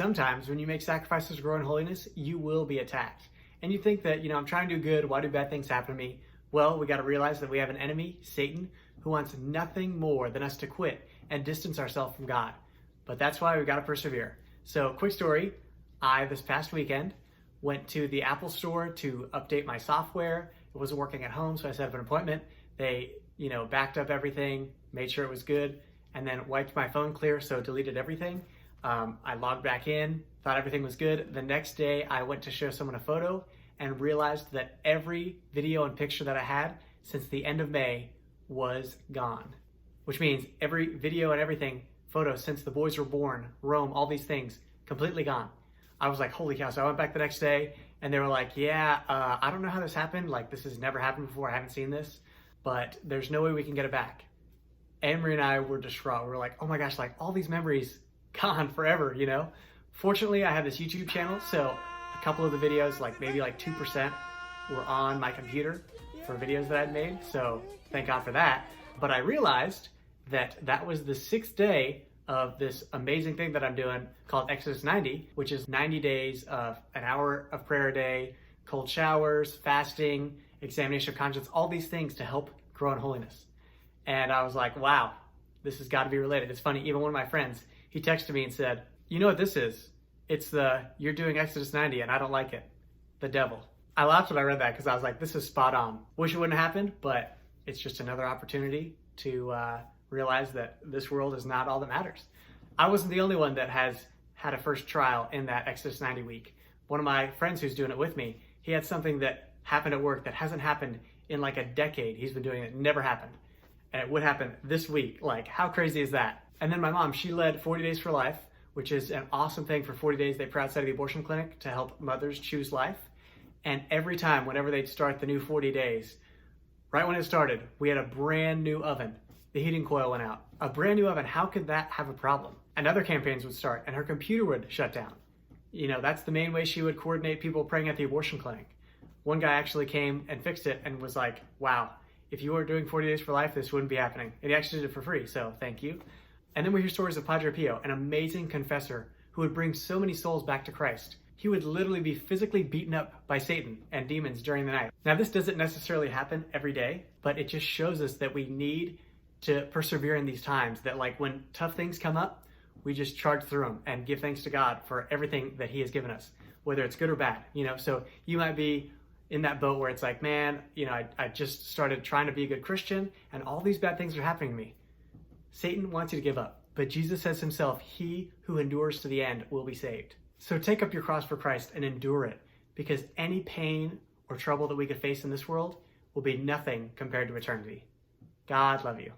Sometimes when you make sacrifices to grow in holiness, you will be attacked. And you think that, I'm trying to do good, why do bad things happen to me? Well, we got to realize that we have an enemy, Satan, who wants nothing more than us to quit and distance ourselves from God. But that's why we got to persevere. So, quick story, this past weekend, went to the Apple store to update my software. It wasn't working at home, so I set up an appointment. They, backed up everything, made sure it was good, and then wiped my phone clear, so deleted everything. I logged back in, thought everything was good. The next day, I went to show someone a photo and realized that every video and picture that I had since the end of May was gone. Which means every video and everything, photos since the boys were born, Rome, all these things, completely gone. I was like, holy cow. So I went back the next day and they were like, I don't know how this happened. Like, this has never happened before. I haven't seen this, but there's no way we can get it back. Anne-Marie and I were distraught. We were like, oh my gosh, like all these memories gone forever, Fortunately, I have this YouTube channel, so a couple of the videos, maybe 2% were on my computer for videos that I'd made, so thank God for that. But I realized that was the 6th day of this amazing thing that I'm doing called Exodus 90, which is 90 days of an hour of prayer a day, cold showers, fasting, examination of conscience, all these things to help grow in holiness. And I was like, wow, this has got to be related. It's funny, even one of my friends, he texted me and said, you know what this is? It's you're doing Exodus 90 and I don't like it. The devil. I laughed when I read that because I was like, this is spot on. Wish it wouldn't have happened, but it's just another opportunity to realize that this world is not all that matters. I wasn't the only one that has had a first trial in that Exodus 90 week. One of my friends who's doing it with me, he had something that happened at work that hasn't happened in a decade. He's been doing it, never happened. And it would happen this week. How crazy is that? And then my mom, she led 40 Days for Life, which is an awesome thing for 40 days they pray outside of the abortion clinic to help mothers choose life. And every time, whenever they'd start the new 40 days, right when it started, we had a brand new oven. The heating coil went out. A brand new oven, how could that have a problem? And other campaigns would start and her computer would shut down. That's the main way she would coordinate people praying at the abortion clinic. One guy actually came and fixed it and was like, wow, if you were doing 40 Days for Life, this wouldn't be happening. And he actually did it for free, so thank you. And then we hear stories of Padre Pio, an amazing confessor who would bring so many souls back to Christ. He would literally be physically beaten up by Satan and demons during the night. Now, this doesn't necessarily happen every day, but it just shows us that we need to persevere in these times, that when tough things come up, we just charge through them and give thanks to God for everything that he has given us, whether it's good or bad. So you might be in that boat where it's like, man, I just started trying to be a good Christian and all these bad things are happening to me. Satan wants you to give up, but Jesus says himself, he who endures to the end will be saved. So take up your cross for Christ and endure it, because any pain or trouble that we could face in this world will be nothing compared to eternity. God love you.